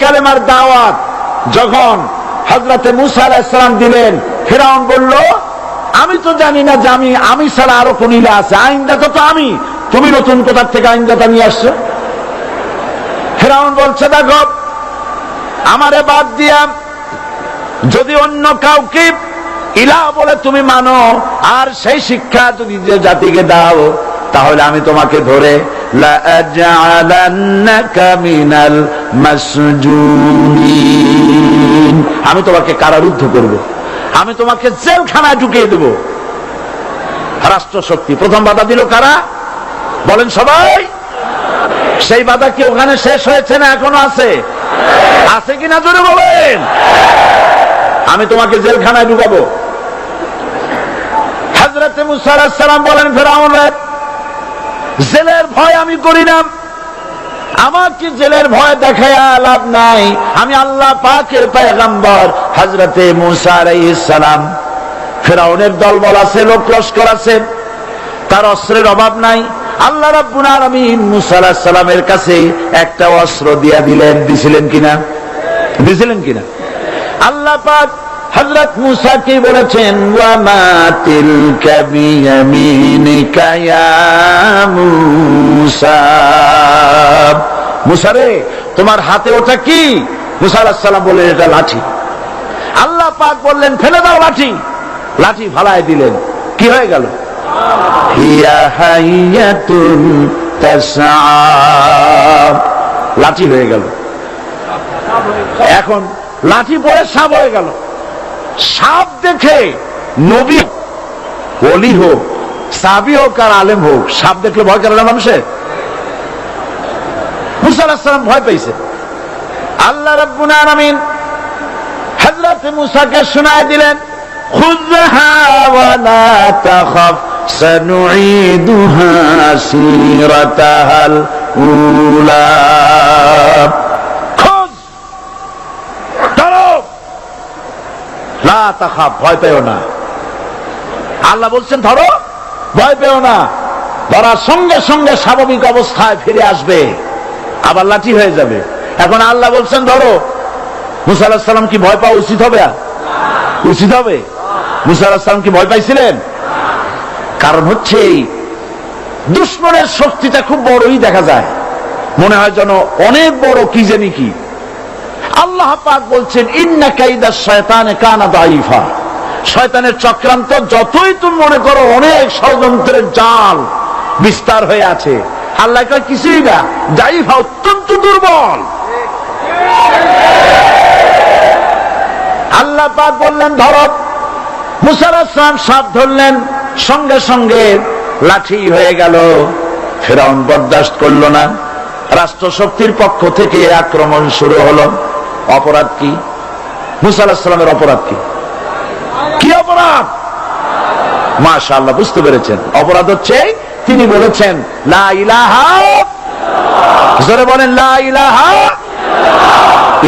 কালেমার দাওয়াত যখন হযরতে মুসা আলাইহিস সালাম দিলেন, ফিরআউন বলল, আমি তো জানি না যে আমি ছাড়া আরো কোন ইলাহ আছে, আইনদাতা তো আমি, তুমি নতুন কোথা থেকে আইনদাতা নিয়ে আসছো? ফিরআউন বলছে, দেখো আমারে বাদ দিয়া যদি অন্য কাউকে ইলাহ বলে তুমি মানো, আর সেই শিক্ষা যদি যে জাতিকে দাও, তাহলে আমি তোমাকে ধরে লাআজআলান্নাকা মিনাল মাসজুনিন, আমি তোমাকে কারারুদ্ধ করব, আমি তোমাকে জেলখানায় ঢুকিয়ে দেব। রাষ্ট্রশক্তি প্রথম বাধা দিল কারা? বলেন সবাই। সেই বাধা কি ওখানে শেষ হয়েছে না এখনো আছে? আছে কিনা জোরে বলেন। আমি তোমাকে জেলখানায় ঢুকাবো। হযরত মুসা আলাইহিস সালাম বলেন, ফিরআউন জেলের ভয় আমি করি না, আমাকে জেলের ভয় দেখায়া লাভ নাই, আমি আল্লাহ পাকের পয়গম্বর হযরত মুসা আলাইহিস সালাম। ফিরআউনের দলবল আছে, লোক লস্কর আছে, তার অস্ত্রের অভাব নাই। আল্লাহ রাব্বুল আলামিন মুসা আলাইহিস সালামের কাছে একটা অস্ত্র দিয়া দিলেন, দিছিলেন কিনা? দিছিলেন কিনা? আল্লাহ পাক হযরত মুসা কে বলেছেন, ওয়া মা তিলকা বিয়ামিনিকা ইয়া মুসা, মুসা রে তোমার হাতে ওটা কি? মুসা আলাইহিস সালাম বললেন, এটা লাঠি। আল্লাহ পাক বললেন, ফেলে দাও লাঠি। লাঠি ফালায় দিলেন, কি হয়ে গেল? হিয়া হাইয়াতুন তাসআ, লাঠি হয়ে গেল। এখন লাঠি পড়ে সাপ হয়ে গেল। সাপ দেখে নবী, ওলি হোক, সাহাবী হোক আর আলেম হোক, সাপ দেখলে ভয় করে না মানুষের? মুসা আলাইহিস সালাম ভয় পেয়েছে। আল্লাহ রাব্বুল আলামিন হযরত মুসাকে শোনায় দিলেন, খুযহা ওয়া লা তাখাফ সানুঈদুহা সিরাতাহাল উলা, লা তাখাফ, ভয় পেও না। আল্লাহ বলছেন ধরো, ভয় পেও না। ধরার সঙ্গে সঙ্গে স্বাভাবিক অবস্থায় ফিরে আসবে, আবার লাঠি হয়ে যাবে। এখন আল্লাহ বলছেন ধরো, মুসা আলাইহিস সালাম কি ভয় পাওয়া উচিত হবে? উচিত হবে? মুসা আলাইহিস সালাম কি ভয় পাইছিলেন? কারণ হচ্ছে দুশমনের শক্তিটা খুব বড়ই দেখা যায়, মনে হয় যেন অনেক বড়, কি জানি কি। আল্লাহ পাক বলছেন, ইন্না কাইদাশ শায়তানে কানা দাঈফা, শয়তানের চক্রান্ত যতই তুমি মনে করো অনেক ষড়যন্ত্রের জাল বিস্তার হয়ে আছে, আল্লাহ কয় কিছুই না, দাঈফা, অত্যন্ত দুর্বল। আল্লাহ পাক বললেন ধরো। মুসা আলাইহিস সালাম সাপ ধরলেন, সঙ্গে সঙ্গে লাঠি হয়ে গেল। ফিরআউন বরদাস্ত করল না, রাষ্ট্রশক্তির পক্ষ থেকে আক্রমণ শুরু হলো। অপরাধ কি? মুসা আলাইহিস সালামের অপরাধ কি? কি অপরাধ? মাশাআল্লাহ, বুঝতে পেরেছেন। অপরাধ হচ্ছে তিনি বলেছেন লা ইলাহা, জোরে বলেন লা ইলাহা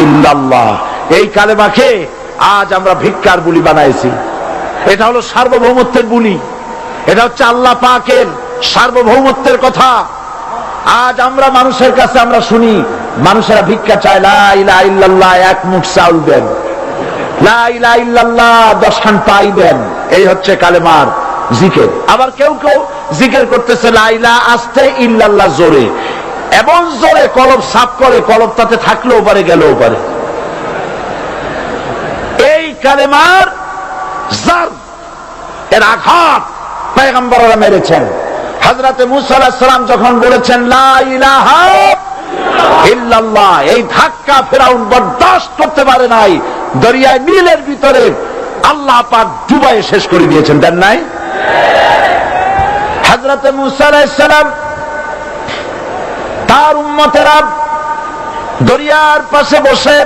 ইল্লাল্লাহ। এই কালেমাকে আজ আমরা ভিক্ষার বুলি বানাইছি। এটা হলো সার্বভৌমত্বের বুলি, এটা হচ্ছে আল্লাহ পাকের সার্বভৌমত্বের কথা। আজ আমরা মানুষের কাছে আমরা শুনি, মানুষেরা ভিক্ষা চায়, লা ইলাহা ইল্লাল্লাহ, এক মুঠ চাউল দেন, লা ইলাহা ইল্লাল্লাহ 10 খান পাই দেন। এই হচ্ছে কালেমার জিকির। আবার কেউ কেউ জিকির করতেছে লা ইলাহা আস্তে, ইল্লাল্লাহ জোরে, এবং জোরে কলব সাফ করে, কলব তাতে থাকলেও পারে গেলেও পারে। এই কালেমার জার, এর আঘাত পয়গম্বররা মেরেছেন। হযরত মুসা আলাইহিস সালাম যখন বলেছেন লা ইলাহা ইল্লাল্লাহ, এই ধাক্কা ফিরআউন বরদাস্ত করতে পারে নাই। দরিয়ায় নীলের ভিতরে আল্লাহ পাক ডুবাইয়ে শেষ করে দিয়েছেন, দেন নাই? হযরত মুসা আলাইহিস সালাম তার উম্মতেরা দরিয়ার পাশে বসে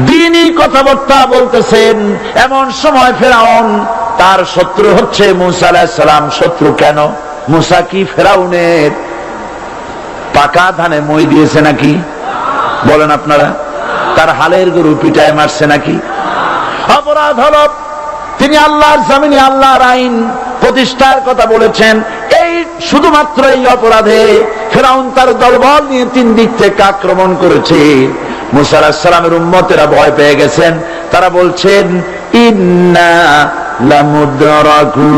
দ্বীনি কথাবার্তা বলতেছেন। এমন সময় ফিরআউন, তার শত্রু হচ্ছে মুসা আলাইহিস সালাম। শত্রু কেন? মুসা কি ফিরআউনের পাকা ধানে মই দিয়েছে নাকি? বলেন আপনারা। তার হালের গরু পিটায় মারছে নাকি? অপরাধ হলো তিনি আল্লাহর জমিনে আল্লাহর আইন প্রতিষ্ঠার কথা বলেছেন। এই শুধুমাত্র এই অপরাধে ফিরআউন তার দলবল নিয়ে 3 দিক থেকে আক্রমণ করেছে। মুসা আলাইহিস সালামের উম্মতেরা ভয় পেয়ে গেছেন। তারা বলছেন ইন্না লামুদরাকুন,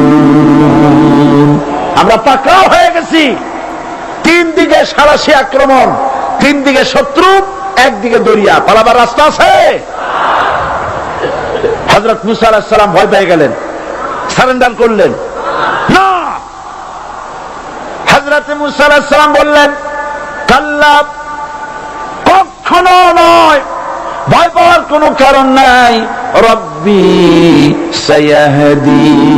আমরা পাকড়াও হয়ে গেছি। 3 দিকে সারাশি আক্রমণ, 3 দিকে শত্রু, একদিকে দরিয়া, পালাবার রাস্তা আছে? হযরত মুসা আলাইহিস সালাম ভয় পেয়ে গেলেন, সারেন্ডার করলেন না। হযরত মুসা আলাইহিস সালাম বললেন কাল্লা, কখনো নয়, ভয় পাওয়ার কোনো কারণ নাই। রব্বি সায়াহদিন,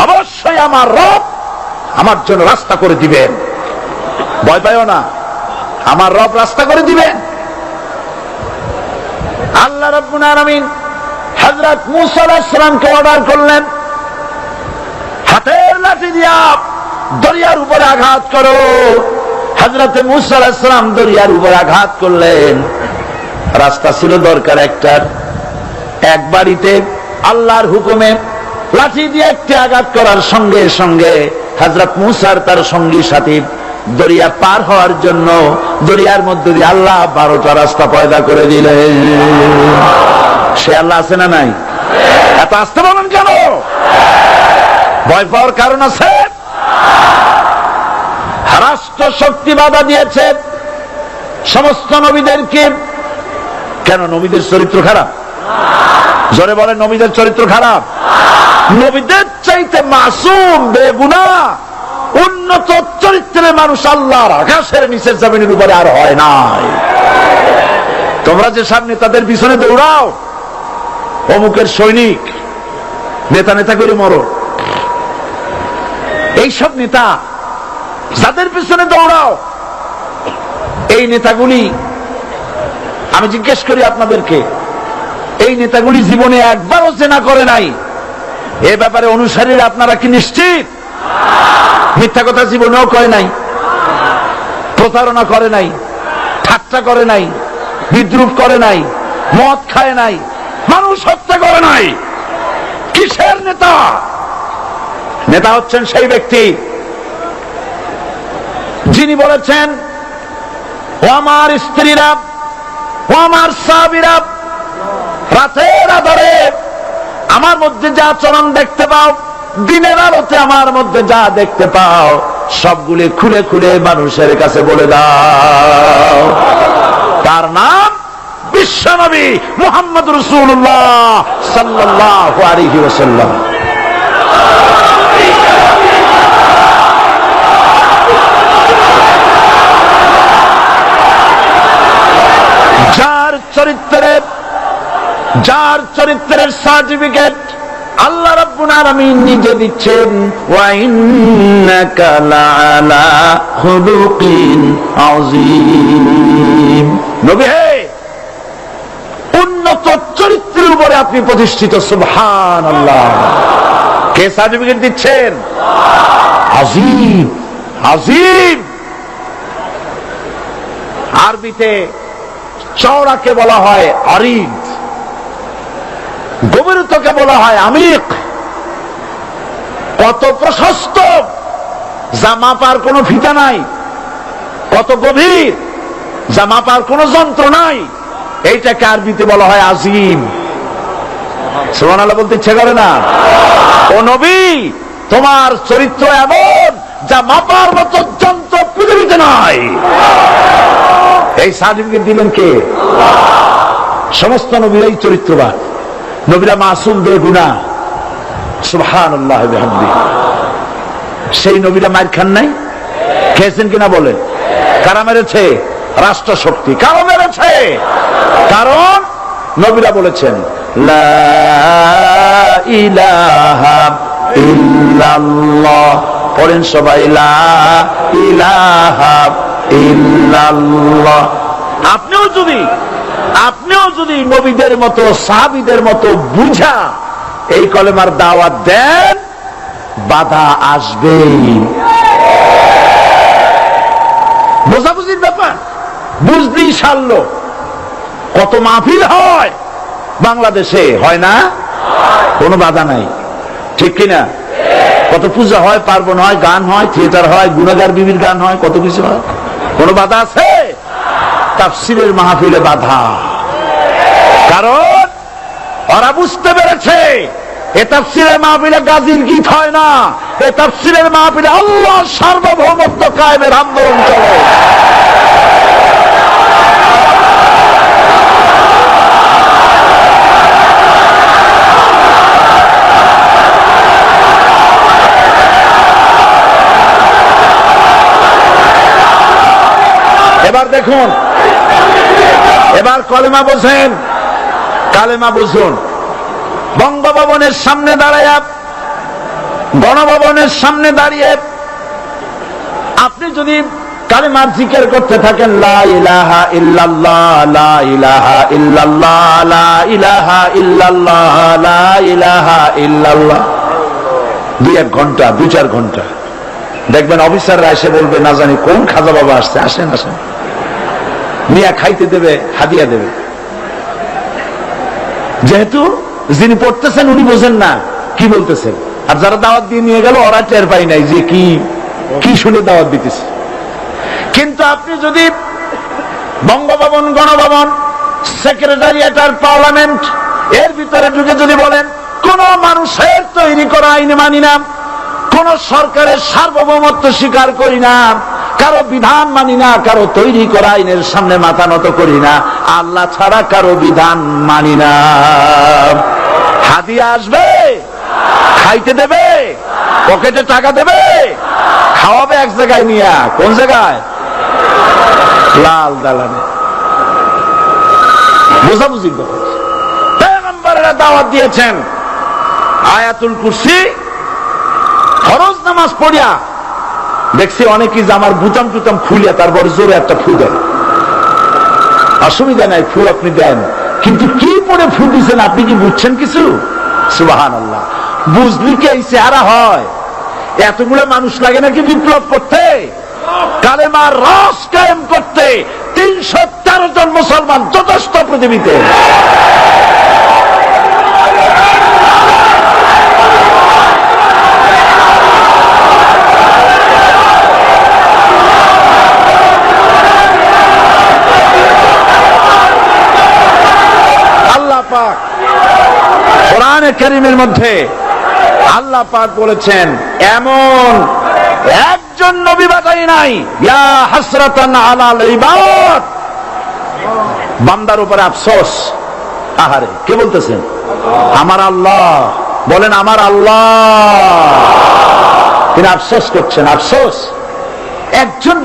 অবশ্যই আমার রব আমার জন্য রাস্তা করে দিবেন। ভয় পাইও না, আমার রব রাস্তা করে দিবেন। আল্লাহ রাব্বুল আলামিন হযরত মুসা আলাইহিস সালামকে অর্ডার করলেন, হাতের লাঠি দিয়া দরিয়ার উপরে আঘাত করো। হযরত মুসা আলাইহিস সালাম দরিয়ার উপরে আঘাত করলেন। রাস্তা ছিল দরকার একটার, এক বাড়িতে আল্লাহর হুকুমে লাঠি দিয়ে একটি আঘাত করার সঙ্গে সঙ্গে হযরত মুসার তার সঙ্গী সাথী দরিয়া পার হওয়ার জন্য দরিয়ার মধ্যে দিয়ে আল্লাহ 12টা রাস্তা পয়দা করে দিলেন। সে আল্লাহ আছে না নাই? এত আসতে বলেন কেন? ভয় পাওয়ার কারণ আছে? রাষ্ট্র শক্তি বাধা দিয়েছে সমস্ত নবীদেরকে। কেন? নবীদের চরিত্র খারাপ? জোরে বলেন, নবীদের চরিত্র খারাপ? নবীদের চাইতে মাসুম বেগুনাহ উন্নত চরিত্রের মানুষ আল্লাহর আকাশের নিচের জমিনের উপরে আর হয় নাই। তোমরা যে সামনে তাদের পিছনে দৌড়াও, অমুকের সৈনিক, নেতা নেতা করে মরো, এইসব নেতা যাদের পিছনে দৌড়াও, এই নেতাগুলি, আমি জিজ্ঞেস করি আপনাদেরকে, এই নেতাগুলি জীবনে একবারও জেনা করে নাই? এ ব্যাপারে অনুসারীরা আপনারা কি নিশ্চিত? মিথ্যা কথা জীবনেও কয় নাই, প্রতারণা করে নাই, ঠাট্টা করে নাই, বিদ্রুপ করে নাই, মদ খায় নাই, মানুষ হত্যা করে নাই। কিসের নেতা? নেতা হচ্ছেন সেই ব্যক্তি যিনি বলেছেন, ও আমার স্ত্রীরা, ও আমার সাহাবীরা, রাতের আধারে আমার মধ্যে যা আচরণ দেখতে পাও, দিনের আলোতে আমার মধ্যে যা দেখতে পাও, সবগুলি খুলে খুলে মানুষের কাছে বলে দাও। তার নাম বিশ্বনবী মুহাম্মদ রাসূলুল্লাহ সাল্লাল্লাহু আলাইহি ওয়াসাল্লাম। যার চরিত্রের সার্টিফিকেট আল্লাহ রাব্বুল আলামিন নিজে দিচ্ছেন, ওয়া ইন্নাকা লাআলা খুলুকিন আযীম। নবী হে, উন্নত চরিত্রের উপরে আপনি প্রতিষ্ঠিত। সুবহানাল্লাহ। কে সার্টিফিকেট দিচ্ছেন? আযীম, আযীম। আরবিতে চওড়াকে বলা হয় আরিদ, গভীরতাকে বলা হয় আমিক। কত প্রশস্ত, যা মাপার কোনো ফিতা নাই, কত গভীর, যা মাপার কোনো যন্ত্র নাই, এইটাকে আরবিতে বলা হয় আজিম। সুবহানাল্লাহ বলতে ইচ্ছে করে না? ও নবী, তোমার চরিত্র এমন যা মাপার মতো যন্ত্র পৃথিবীতে নাই। এই সার্টিফিকেট দিলেন কে? সমস্ত নবীরাই চরিত্রবান, নবীরা মাসুম বেগুনাহ। সুবহানাল্লাহ ওয়া বিহামদিহি। সেই নবীরা মার খান নাই? খেয়েছেন কিনা বলেন? কারা মেরেছে? রাষ্ট্র শক্তি। কারা মেরেছে? কারণ নবীরা বলেছেন লা ইলাহা ইল্লাল্লাহ। পড়েন সবাই, লা ইলাহা ইল্লাল্লাহ। আপনিও যদি নবীদের মতো, সাহাবীদের মতো বুঝা এই কলেমার দাওয়াত দেন, বাধা আসবেই। বোঝাবুঝির ব্যাপার, বুঝতেই সারল। কত মাহফিল হয় বাংলাদেশে, হয় না? কোনো বাধা নাই, ঠিক কিনা? কত পূজা হয়, পার্বণ হয়, গান হয়, থিয়েটার হয়, গুণাগার বিবির গান হয়, কত কিছু হয়। কোনো বাধা আছে? তাফসীরের মাহফিলে বাধা। কারণ ওরা বুঝতে পেরেছে এ তাফসীরের মাহফিলে গাজীর গীত হয় না, এ তাফসীরের মাহফিলে আল্লাহর সার্বভৌমত্ব কায়েমের আন্দোলন চলে। এবার দেখুন, এবার কলেমা বোঝেন, কালেমা বুঝুন। বঙ্গভবনের সামনে দাঁড়ায়, গণভবনের সামনে দাঁড়িয়ে আপনি যদি কালেমার জিকির করতে থাকেন, লা ইলাহা ইল্লাল্লাহ, লা ইলাহা ইল্লাল্লাহ, লা ইলাহা ইল্লাল্লাহ, লা ইলাহা ইল্লাল্লাহ, 2-1 ঘন্টা, 2-4 ঘন্টা, দেখবেন অফিসাররা এসে বলবে, না জানি কোন খাজা বাবা আসছে, আসেন আসেন, মিয়া খাইতে দেবে, হাদিয়া দেবে। যেহেতু যিনি পড়তেছেন উনি বোঝেন না কি বলতেছেন, আর যারা দাওয়াত দিয়ে নিয়ে গেল ওরা টের পাই নাই যে কি কি শুনে দাওয়াত দিতেছে। কিন্তু আপনি যদি বঙ্গভবন, গণভবন, সেক্রেটারিয়েট আর পার্লামেন্ট এর ভিতরে ঢুকে যদি বলেন, কোন মানুষের তৈরি করা আইন মানি না, কোন সরকারের সার্বভৌমত্ব স্বীকার করি না, কারো বিধান মানি না, কারো তৈরি করা আইনের সামনে মাথা নত করি না, আল্লাহ ছাড়া কারো বিধান মানি না, হাদিয়া আসবে, খাইতে দেবে, পকেটে টাকা দেবে, খাওয়াবে এক জায়গায় নিয়ে, কোন জায়গায়? লাল দালানে। বুঝাবুঝি পয়গম্বরেরা দাওয়াত দিয়েছেন আয়াতুল কুরসি ফরজ নামাজ পড়িয়া। দেখছি অনেকেই জামার বুতাম টুতাম খুলিয়া তারপরে জোরে একটা ফু দেন, অসুবিধা নাই, ফু আপনি দেন, কিন্তু কি পড়ে ফু দিচ্ছেন আপনি কি বুঝছেন কিছু? সুবহানাল্লাহ। বুঝলি কি এই চেহারা হয়? এতগুলো মানুষ লাগে নাকি বিপ্লব করতে, কালেমার রস কায়েম করতে? 313 জন মুসলমান যথেষ্ট পৃথিবীতে। আল্লাহ পাক কোরআনে কারীমের মধ্যে আল্লাহ পাক বলেছেন, এমন একজন নবী বাঁচাই নাই, ইয়া হাসরাতান আলাল ইবাদ, বান্দার উপরে আফসোস। আহারে, কে বলতেছেন? আমার আল্লাহ। বলেন আমার আল্লাহ। তিনি আফসোস করছেন, আফসোস। একজন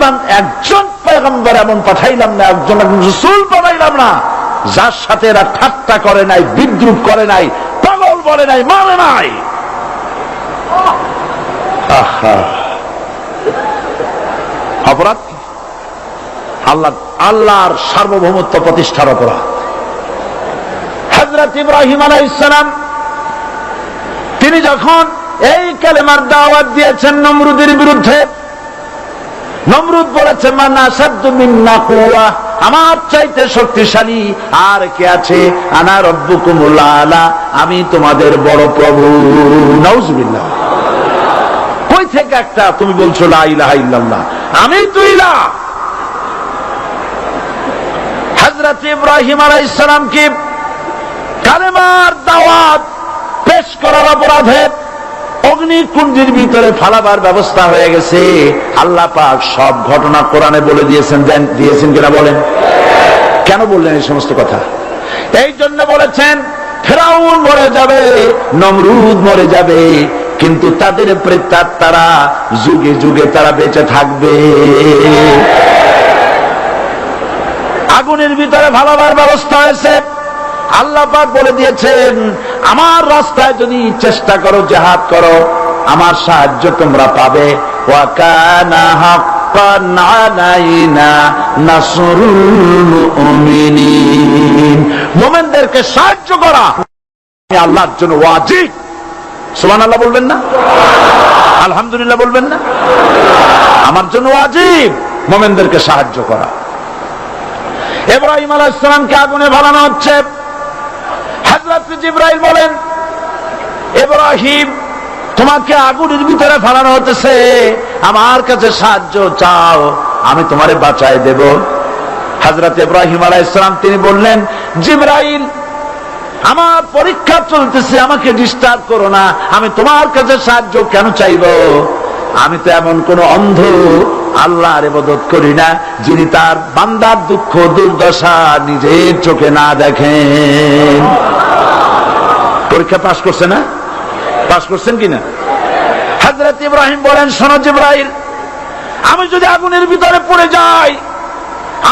পয়গম্বর এমন পাঠাইলাম না, একজন রাসূল পাঠাইলাম না যার সাথে এরা ঠাট্টা করে নাই, বিদ্রুপ করে নাই, পাগল বলে নাই, মানে নাই। অপরাধ আল্লাহর সার্বভৌমত্ব প্রতিষ্ঠার অপরাধ। হযরত ইব্রাহিম আলাইহিস সালাম তিনি যখন এই কালেমার দাওয়াত দিয়েছেন নমরুদের বিরুদ্ধে, নমরুদ বলেছে, মান আসাদ্দু মিন্না কুওয়া, আমার চাইতে শক্তিশালী আর কে আছে? আনা রাব্বুকুমুল আলা, আমি তোমাদের বড় প্রভু। নাউজুবিল্লাহ। কই থেকে একটা তুমি বলছো লা ইলাহা ইল্লাল্লাহ, আমি তো ইলাহ। হযরত ইব্রাহিম আলাইহিস সালামকে কালেমার দাওয়াত পেশ করার অপরাধে অগ্নিকুণ্ডের ভিতরে ফালাবার ব্যবস্থা হয়ে গেছে। আল্লাহ পাক সব ঘটনা কোরআনে বলে দিয়েছেন কিনা বলেন? কেন বললেন এই সমস্ত কথা? এই জন্য বলেছেন, ফেরাউন মরে যাবে, নমরুদ মরে যাবে, কিন্তু তাদের প্রেতাত্মারা যুগে যুগে তারা বেঁচে থাকবে। আগুনের ভিতরে ফালাবার ব্যবস্থা হয়েছে। আল্লাহ পাক বলে দিয়েছেন, আমার রাস্তায় যদি চেষ্টা করো, জিহাদ করো, আমার সাহায্য তোমরা পাবে। ওয়া কানা হাক্কান আলাইনা নাসরুল মুমিনিন, মুমিনদেরকে সাহায্য করা আল্লাহর জন্য ওয়াজিব। সুবহানাল্লাহ বলবেন না? আলহামদুলিল্লাহ বলবেন না? আমার জন্য ওয়াজিব মুমিনদেরকে সাহায্য করা। ইব্রাহিম আলাইহিস সালামকে আগুনে ভালানো হচ্ছে। হযরত জিবরাইল বলেন, ইব্রাহিম তোমাকে আগুনের ভিতরে ফেলানো হতেছে, আমার কাছে সাহায্য চাও, আমি তোমারে বাঁচায় দেব। হযরত ইব্রাহিম আলাইহিস সালাম তিনি বললেন, জিবরাইল, আমার পরীক্ষা চলতেছে, আমাকে ডিস্টার্ব করো না, আমি তোমার কাছে সাহায্য কেন চাইব? আমি তো এমন কোন অন্ধ আল্লাহর ইবাদত করি না যিনি তার বান্দার দুঃখ দুর্দশা নিজের চোখে না দেখেন। পরীক্ষা পাস করছে না? পাস করছেন কিনা? হযরত ইব্রাহিম বলেন, শোনো জিবরাইল, আমি যদি আগুনের ভিতরে পড়ে যাই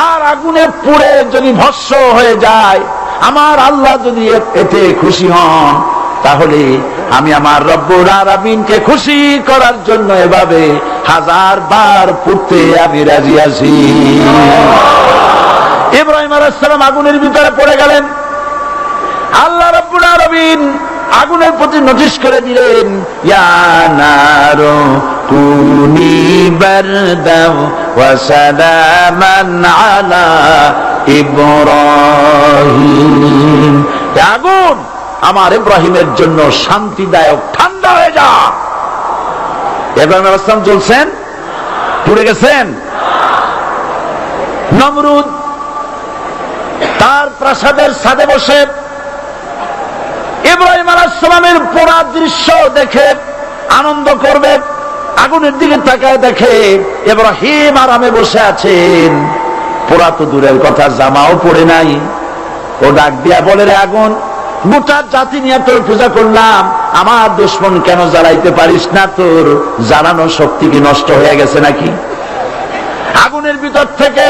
আর আগুনে পুড়ে যদি ভস্ম হয়ে যায়, আমার আল্লাহ যদি এতে খুশি হন, তাহলে আমি আমার রব্বুল আলামিনকে খুশি করার জন্য এভাবে 1000 বার পড়তে আমি রাজি আছি। ইব্রাহিম আলাইহিস সালাম আগুনের ভিতরে পড়ে গেলেন। আল্লাহ রব্বুল আলামিন আগুনের প্রতি নোটিশ করে দিলেন, ইয়া নারু কুনি বারদাও ওয়া সালামান আলা ইব্রাহিম। আগুন, আমার ইব্রাহিমের জন্য শান্তিদায়ক ঠান্ডা হয়ে যা। ইব্রাহিম আলাইহিস সালাম চলছেন, পুড়ে গেছেন। নমরুদ তার প্রাসাদের ছাদে বসে ইব্রাহিম আলাইহিস সালামের পোড়া দৃশ্য দেখে আনন্দ করবে, আগুনের দিকে তাকায় দেখে ইব্রাহিম আরামে বসে আছেন। পোড়া তো দূরের কথা, জামাও পড়ে নাই। ও ডাক দিয়া বলে, রে আগুন, গোটা জাতি নিয়ে তোর পূজা করলাম, আমার দুশমন কেন জ্বালাইতে পারিস না? তোর জ্বালানোর শক্তি কি নষ্ট হয়ে গেছে নাকি? আগুনের ভিতর থেকে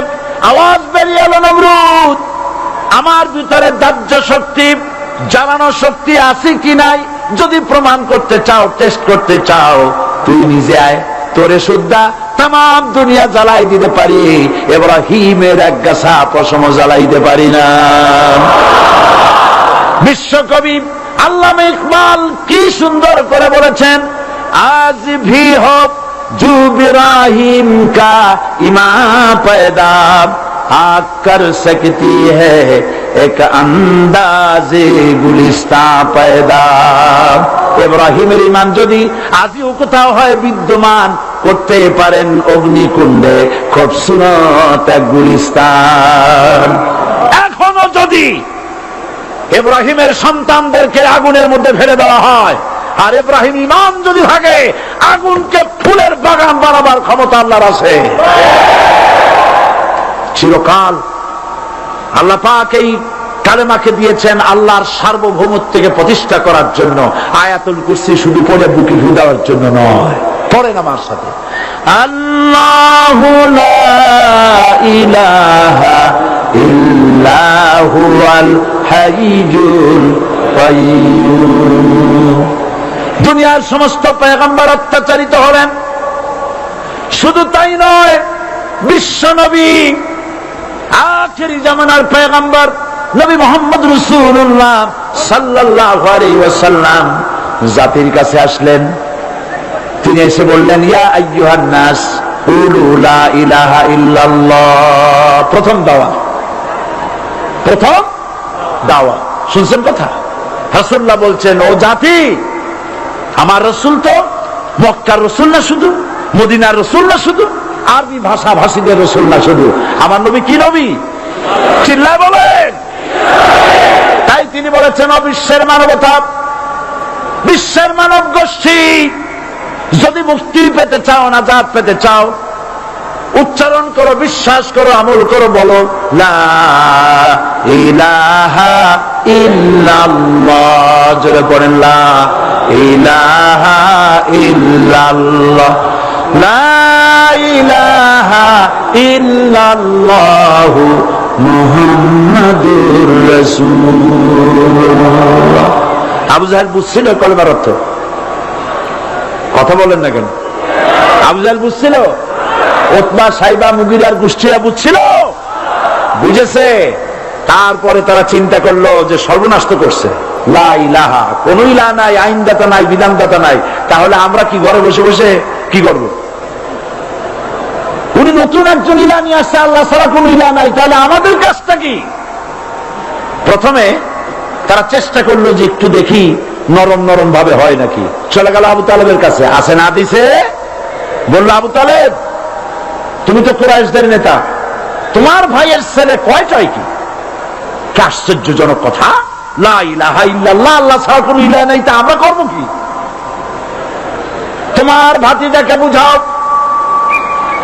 আওয়াজ বেরিয়ে এলো, নমরুদ, আমার ভিতরে দাহ্য শক্তি, জ্বালানোর শক্তি আছে কি নাই যদি প্রমাণ করতে চাও, টেস্ট করতে চাও, তুই নিজে আয়, তোরে সুদ্ধা তাম দুনিয়া জ্বালাই দিতে পারি, ইব্রাহিমের এক গাছা পশম জ্বালাইতে পারি না। বিশ্বকবি আল্লামা ইকবাল কি সুন্দর করে বলেছেন, আজ ভি হো জু ইব্রাহিম কা ইমা पैदा आग कर सकती है एक अंदाजे गुलिस्ता पैदा। ইব্রাহিমের ঈমান যদি আজও কোথাও হয় বিদ্যমান, করতে পারেন অগ্নিকুণ্ডে খুবসুরত এক গুলিস্তান। এখনো যদি ইব্রাহিমের সন্তানদেরকে আগুনের মধ্যে ফেলে দেওয়া হয়, আর ইব্রাহিম ঈমান যদি থাকে, আগুনকে ফুলের বাগান বানাবার ক্ষমতা আল্লাহর আছে। চিরকাল আল্লাহ পাক এই কালেমাকে দিয়েছেন আল্লাহর সার্বভৌমত্বকে প্রতিষ্ঠা করার জন্য। আয়াতুল কুরসি শুধু পড়ে বুকে ফু দেওয়ার জন্য নয়। পড়েন আমার সাথে, আল্লাহু লা ইলাহা ইল্লা হুয়াল হাইয়ুল কাইয়্যুম। দুনিয়ার সমস্ত পয়গম্বর অত্যাচারিত হলেন, শুধু তাই নয়, বিশ্ব নবী আখেরি জামানার পয়গম্বর নবী মুহাম্মদ রাসূলুল্লাহ সাল্লাল্লাহু আলাইহি ওয়াসাল্লাম জাতির কাছে আসলেন। তিনি এসে বললেন, ইয়া আইয়ুহান নাস কুলু লা ইলাহা ইল্লাল্লাহ। প্রথম দাওয়া, প্রথম দাওয়া। শুনছেন কথা? রাসূলুল্লাহ বলছেন, ও জাতি, আমার রাসূল তো মক্কার রাসূল না শুধু, মদিনার রাসূল না শুধু, আরবি ভাষা ভাষীদের রাসূল না শুধু, আমার নবী কি নবী? চিল্লায় বলেন। তাই তিনি বলেছেন, ও বিশ্বের মানবতা, বিশ্বের মানব গোষ্ঠী, যদি মুক্তি পেতে চাও, নাজাত পেতে চাও, উচ্চারণ করো, বিশ্বাস করো, আমল করো, বলো লা ইলাহা ইল্লাল্লাহ। জোরে পড়েন, লা ইলাহা ইল্লাল্লাহ, লা ইলাহা ইল্লাল্লাহু মুহাম্মাদুর রাসূলুল্লাহ। আবু জাহেল বুঝছিল কলেমার অর্থ? কথা বলেন না কেন? আবু জাহেল বুঝছিল? উতবা, সাইবা, মুগিরার গোষ্ঠীরা বুঝছিল? বুঝেছে। তারপরে তারা চিন্তা করলো যে সর্বনাশ তো করছে, লা ইলাহা, কোন ইলাহ নাই, আইনদাতা নাই, বিধানদাতা নাই, তাহলে আমরা কি ঘরে বসে বসে কি করব? উনি নতুন একজন ইলাহ নিয়ে আসছে, আল্লাহ ছাড়া কোন ইলাহ নাই, তাহলে আমাদের কাজটা কি? প্রথমে তারা চেষ্টা করলো যে একটু দেখি নরম নরম ভাবে হয় নাকি। চলে গেল আবু তালেবের কাছে, আসে না দিছে, বললো আবু তালেব তুমি তো কুরাইশদের নেতা, তোমার ভাইয়ের ছেলে কয়টাই কি? আশ্চর্যজনক কথা, লা ইলাহা ইল্লাল্লাহ, আল্লাহ ছাড়া কোনো ইলাহ নাই, তা আমরা করবো কি? তোমার ভাতিজাকে বুঝাও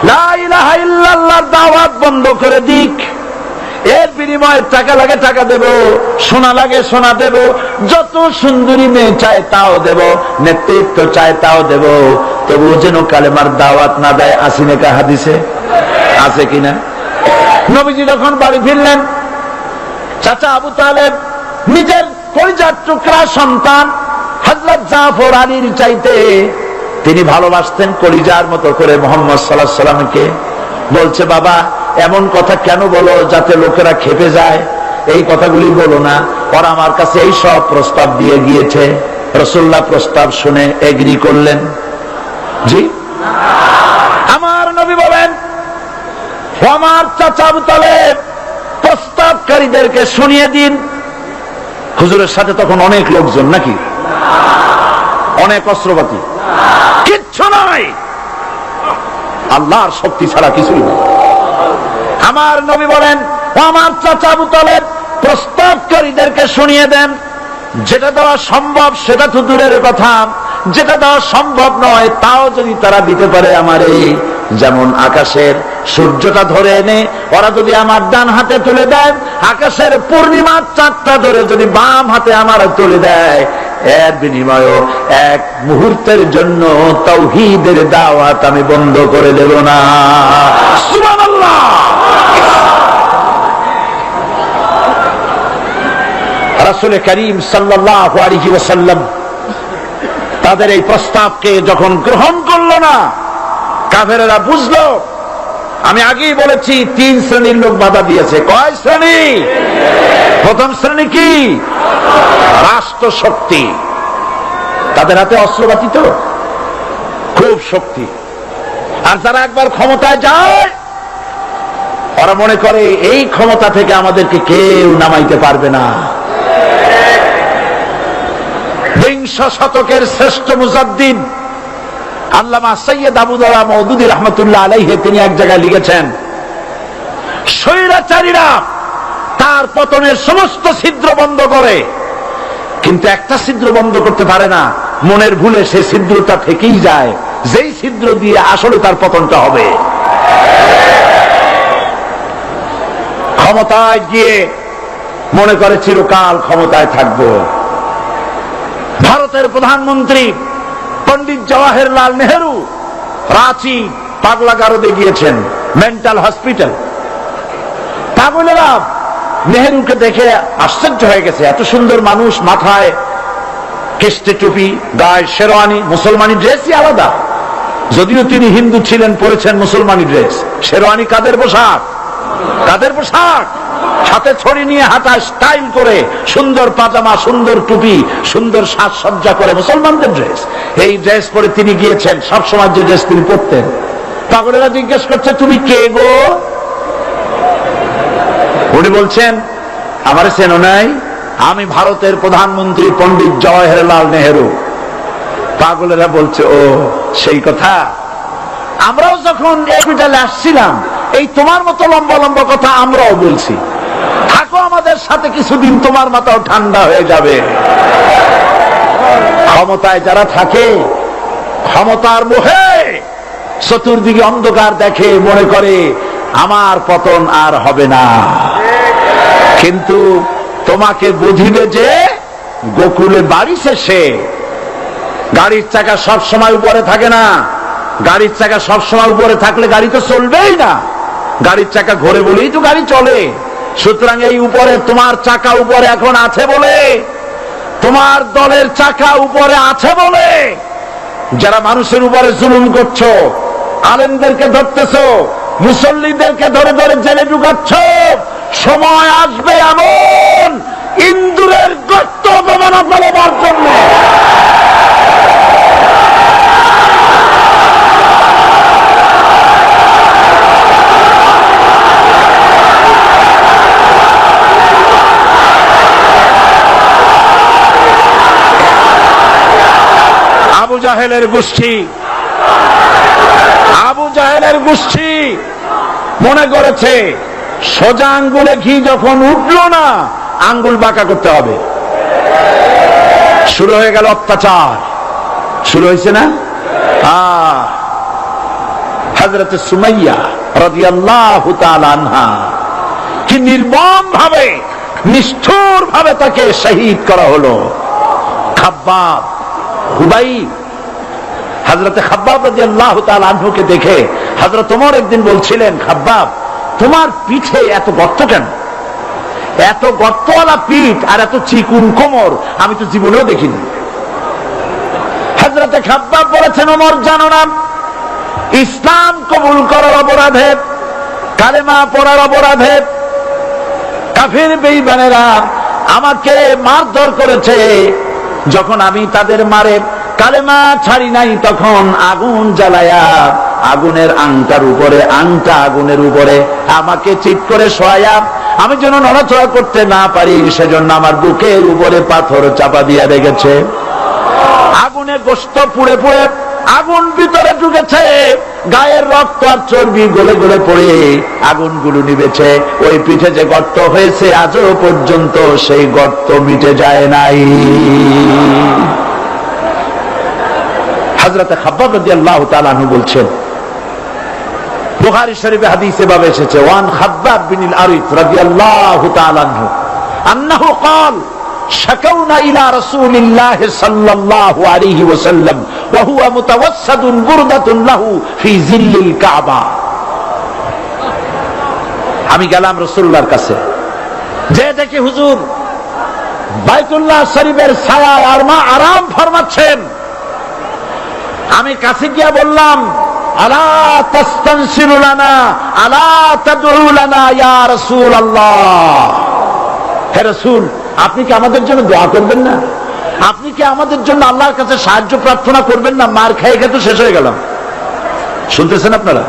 লা ইলাহা ইল্লাল্লাহর দাওয়াত বন্ধ করে দিক, এর বিনিময়ে টাকা লাগে টাকা দেব, সোনা লাগে সোনা দেব, যত সুন্দরী মেয়ে চায় তাও দেব, নেতৃত্ব চায় তাও দেব, তবুও যেন কালেমার দাওয়াত না দেয়। আসিনে কা হাদিসে আছে কিনা? নবীজি যখন বাড়ি ফিরলেন, চাচা আবু তালেব নিজের কলিজার টুকরা সন্তান হযরত জাফর আলীর চাইতে তিনি ভালোবাসতেন কলিজার মতো করে মুহাম্মদ সাল্লাল্লাহু আলাইহি সাল্লামকে। বলছে বাবা এমন কথা কেন বলো যাতে লোকেরা খেপে যায়, এই কথাগুলি বলো না, ওরা আমার কাছে এই সব প্রস্তাব দিয়ে গিয়েছে। রাসূলুল্লাহ প্রস্তাব শুনে এগ্রি করলেন? জি। আমার নবী বলেন আমার চাচা আবু তালেব প্রস্তাবকারীদেরকে শুনিয়ে দিন। হুজুরের সাথে তখন অনেক লোকজন নাকি, অনেক অস্ত্রপাতি, কিচ্ছু নাই, আল্লাহর শক্তি ছাড়া কিছুই নেই। আমার নবী বলেন আমার চাচা আবু তালেব প্রস্তাবকারীদেরকে শুনিয়ে দেন, যেটা দেওয়া সম্ভব সেটা তো দূরের কথা, যেটা দেওয়া সম্ভব নয় তাও যদি তারা দিতে পারে আমারে, যেমন আকাশের সূর্যটা ধরে এনে ওরা যদি আমার ডান হাতে তুলে দেয়, আকাশের পূর্ণিমার চাঁদটা ধরে যদি বাম হাতে আমার তুলে দেয়, এর বিনিময়ে এক মুহূর্তের জন্য তাওহীদের দাওয়াত আমি বন্ধ করে দেব না। সুবহানাল্লাহ। রাসূল করিম সাল্লাল্লাহু আলাইহি ওয়াসাল্লাম তাদের এই প্রস্তাবকে যখন গ্রহণ করলো না, কাফেরেরা বুঝলো, আমি আগেই বলেছি 3 শ্রেণীর লোক বাধা দিয়েছে। কয় শ্রেণী? প্রথম শ্রেণী কি? রাষ্ট্র শক্তি, তাদের হাতে অস্ত্রপাতি তো খুব শক্তি, আর তারা একবার ক্ষমতায় যায় ওরা মনে করে এই ক্ষমতা থেকে আমাদেরকে কেউ নামাইতে পারবে না। বিংশ শতকের শ্রেষ্ঠ মুজাদ্দিদ আল্লামা সৈয়দ আবু দাওয়া মওদুদী রাহমাতুল্লাহ আলাইহি তিনি এক জায়গায় লিখেছেন, স্বৈরাচারীরা তার পতনের সমস্ত ছিদ্র বন্ধ করে, কিন্তু একটা ছিদ্র বন্ধ করতে পারে না, মনের ভুলে সে ছিদ্রটা থেকেই যায়, যেই ছিদ্র দিয়ে আসলে তার পতনটা হবে। ক্ষমতায় গিয়ে মনে করে চিরকাল ক্ষমতায় থাকবো। ভারতের প্রধানমন্ত্রী পণ্ডিত জওয়াহরলাল নেহেরু রাঁচি পাগলাগারদে গিয়েছেন, মেন্টাল হসপিটাল। পাগলেরা নেহেরুকে দেখে আশ্চর্য হয়ে গেছে, এত সুন্দর মানুষ, মাথায় কেষ্টে টুপি, গায়ে শেরওয়ানি, মুসলমানি ড্রেসই আলাদা, যদিও তিনি হিন্দু ছিলেন, পরেছেন মুসলমানি ড্রেস। শেরওয়ানি কাদের পোশাক? কাদের পোশাক? হাতে ছড়ি নিয়ে হাঁটা, স্টাইল করে, সুন্দর পাজামা, সুন্দর টুপি, সুন্দর সাজসজ্জা করে, মুসলমানদের ড্রেস। এই ড্রেস পরে তিনি গিয়েছেন, সবসময় যে ড্রেস তিনি পরতেন। পাগলেরা জিজ্ঞেস করছে তুমি কে গো? উনি বলছেন আমারে চেনো নাই, আমি ভারতের প্রধানমন্ত্রী পণ্ডিত জওয়াহরলাল নেহেরু। পাগলেরা বলছে ও সেই কথা, আমরাও যখন হসপিটালে আসছিলাম এই তোমার মতো লম্বা লম্বা কথা আমরাও বলছি, থাকো আমাদের সাথে কিছুদিন, তোমার মাথাও ঠান্ডা হয়ে যাবে। ক্ষমতায় যারা থাকে, ক্ষমতার মোহে চতুর্দিকে অন্ধকার দেখে, মনে করে আমার পতন আর হবে না। কিন্তু তোমাকে বুঝিবে যে গোকুলে বাড়ি শেষে গাড়ির চাকা সব সময় উপরে থাকে না, গাড়ির চাকা সব সময় উপরে থাকলে গাড়ি তো চলবেই না, গাড়ির চাকা ঘোরে বলেই তো গাড়ি চলে। সুতরাং এই উপরে তোমার চাকা উপরে এখন আছে বলে, তোমার দলের চাকা উপরে আছে বলে যারা মানুষের উপরে জুলুম করছো, আলেমদেরকে ধরতেছো, মুসল্লিদেরকে ধরে ধরে জেলে ঢুকাচ্ছ, সময় আসবে এমন ইন্দুরের গর্ত অপমানা ফেলবার জন্য। জাহেলের গোষ্ঠী, আবু জাহেলের গোষ্ঠী মনে করেছে সোজা আঙ্গুলে ঘি যখন উঠলো না, আঙ্গুল বাঁকা করতে হবে। শুরু হয়ে গেল অত্যাচার, শুরু হয়েছে না? হযরত সুমাইয়া রাদিয়াল্লাহু তাআলা আনহা কি নির্মম ভাবে, নিষ্ঠুর ভাবে তাকে শহীদ করা হলো। খাব্বাব, হুবাইব, হযরত খাব্বাব রাদিয়াল্লাহু তাআলা আনহুকে দেখে হযরত ওমর একদিন বলছিলেন, খাব্বাব তোমার পিঠে এত গর্ত কেন? এত গর্তওয়ালা পিঠ আর এত চিকুন কোমর আমি তো জীবনেও দেখিনি। হযরত খাব্বাব বলেছেন, ওমর জানো না, ইসলাম কবুল করার অপরাধে, কালেমা পড়ার অপরাধে কাফির বেঈমানেরা আমাকে মারধর করেছে। যখন আমি তাদের মারে কালেমা ছাড়ি নাই, তখন আগুন জ্বালায়া আগুনের আংটার উপরে, আংটা আগুনের উপরে আমাকে চিৎ করে শোয়ায়া, আমি যেন নড়াচড়া করতে না পারি সেজন্য আমার বুকের উপরে পাথর চাপা দিয়া রেখেছে। আগুনে গোশত পুড়ে পুড়ে আগুন ভিতরে ঢুকেছে, গায়ের রক্ত আর চর্বি গলে গলে পড়ে আগুনগুলো নিভেছে। ওই পিঠে যে গর্ত হয়েছে আজও পর্যন্ত সেই গর্ত মিটে যায় নাই। হযরত খাব্বাব রাদিয়াল্লাহু তাআলা আনহু বলছেন, বুখারী শরীফে হাদিসে ভাবে এসেছে, ওয়ান খাব্বাব বিন আরিত রাদিয়াল্লাহু তাআলা আনহু আন্নাহু قال شكونا إلى رسول الله صلى الله عليه وسلم وهو متوسد بردة له في ظل الكعبة। আমি গেলাম রাসূলুল্লাহর কাছে, যে দেখি হুজুর বাইতুল্লাহ শরীফের ছায়ায় আরাম ফরমাচ্ছেন। আমি কাছে গিয়ে বললাম, আলা তাস্তানসিরু লানা আলা তাদউ লানা ইয়া রাসূলুল্লাহ, হে রাসূল আপনি কি আমাদের জন্য দোয়া করবেন না? আপনি কি আমাদের জন্য আল্লাহর কাছে সাহায্য প্রার্থনা করবেন না? মার খেয়ে খেয়ে তো শেষ হয়ে গেলাম। শুনতেছেন আপনারা?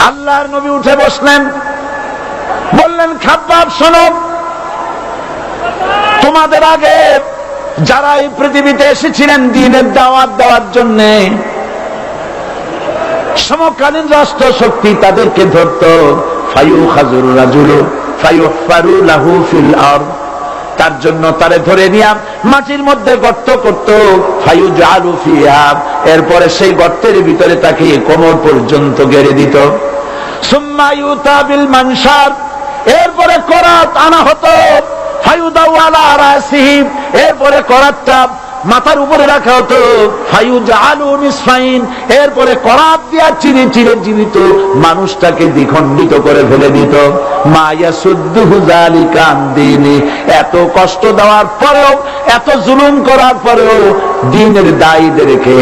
আল্লাহর নবী উঠে বসলেন, বললেন, খাব্বাব শোনো, তোমাদের আগে যারা এই পৃথিবীতে এসেছিলেন দ্বীনের দাওয়াত দেওয়ার জন্য, সমকালীন রাষ্ট্র শক্তি তাদেরকে ধরত, ফায়ুখাজুর রাজুলু ফায়ুহফারু লাহু ফিল আরদ, তার জন্য তারে ধরে নিয়ে মাটির মধ্যে গর্ত করত, ফায়ুজআলু ফিহা, এরপরে সেই গর্তের ভিতরে তাকে কোমর পর্যন্ত গেড়ে দিত। সুম্মা ইউতা বিল মানশার, এরপরে করাত আনা হতো, ফায়ুদাউ আলা রাসিহি, এরপরে করাতটা মাথার উপরে রাখা হতো, ফায়ুজআলু নিসফাইন, এরপরে করাত দিয়া চিরে চিরে জীবিত মানুষটাকে দ্বিখণ্ডিত করে ফেলে দিত। মা ইয়াসুদ্দুহু যালিকা আন দীনি, এত কষ্ট দেওয়ার পরেও, এত জুলুম করার পরেও দ্বীনের দায়ীদেরকে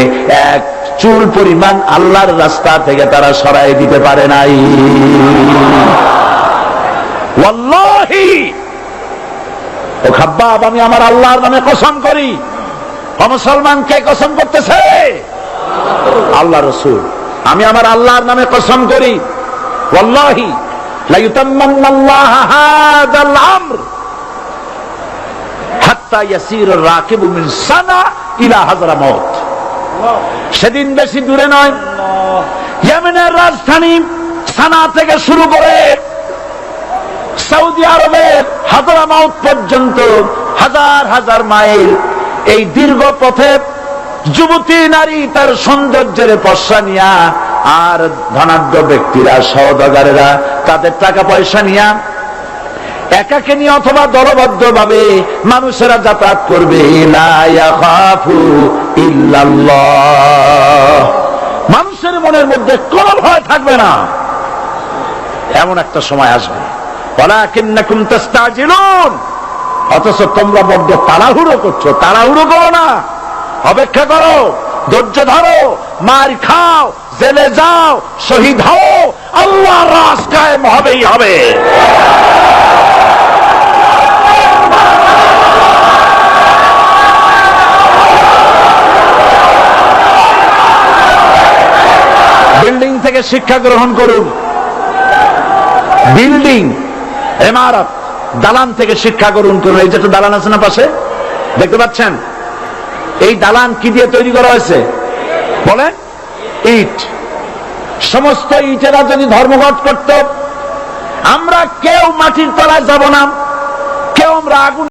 এক চুল পরিমাণ আল্লাহর রাস্তা থেকে তারা সরাই দিতে পারে নাই। ওয়াল্লাহি, ও খাব্বাব, আমি আমার আল্লাহর নামে কসম করি। মুসলমানকে কসম করতেছে আল্লাহ রাসূল, আমি আমার আল্লাহর নামে কসম করি, ওয়াল্লাহি লা ইউতাম্মান্নাল্লাহু হাযাল আমর হাত্তা ইয়াসির রাকিবু মিন সানা ইলা হাযরামাউত। সেদিন বেশি দূরে নয়, ইয়েমেনের রাজধানী সানা থেকে শুরু করে সৌদি আরবের হাযরামাউত পর্যন্ত হাজার হাজার মাইল, এই দীর্ঘ পথে যুবতী নারী তার সৌন্দর্যের পশ্চা নিয়া, আর ধনাঢ্য ব্যক্তিরা, সওদাগরেরা তাদের টাকা পয়সা নিয়া একাকে নিয়ে অথবা দলবদ্ধ ভাবে মানুষেরা যাতায়াত করবে। লা ইয়াখাফু ইল্লাল্লাহ, মানুষের মনের মধ্যে কোনো ভয় থাকবে না। এমন একটা সময় আসবে, ওয়ালাকিন্নাকুম তাস্তাজিলুন, অথচ তোমরা বড্ড তাড়াহুড়ো করছো। তাড়াহুড়ো করো না, অপেক্ষা করো, ধৈর্য ধরো, মার খাও, জেলে যাও, শহীদ হও, আল্লাহর রাজ কায়েম হবেই হবে। বিল্ডিং থেকে শিক্ষা গ্রহণ করুন, বিল্ডিং, ইমারত, দালান থেকে শিক্ষা গ্রহণ করুন। এই যে দালান আছে না পাশে, দেখতে পাচ্ছেন? এই দালান কি দিয়ে তৈরি করা হয়েছে বলেন? ইট। সমস্ত ইটেরা যদি ধর্মঘট করত, আমরা কেউ মাটির তলায় যাব না।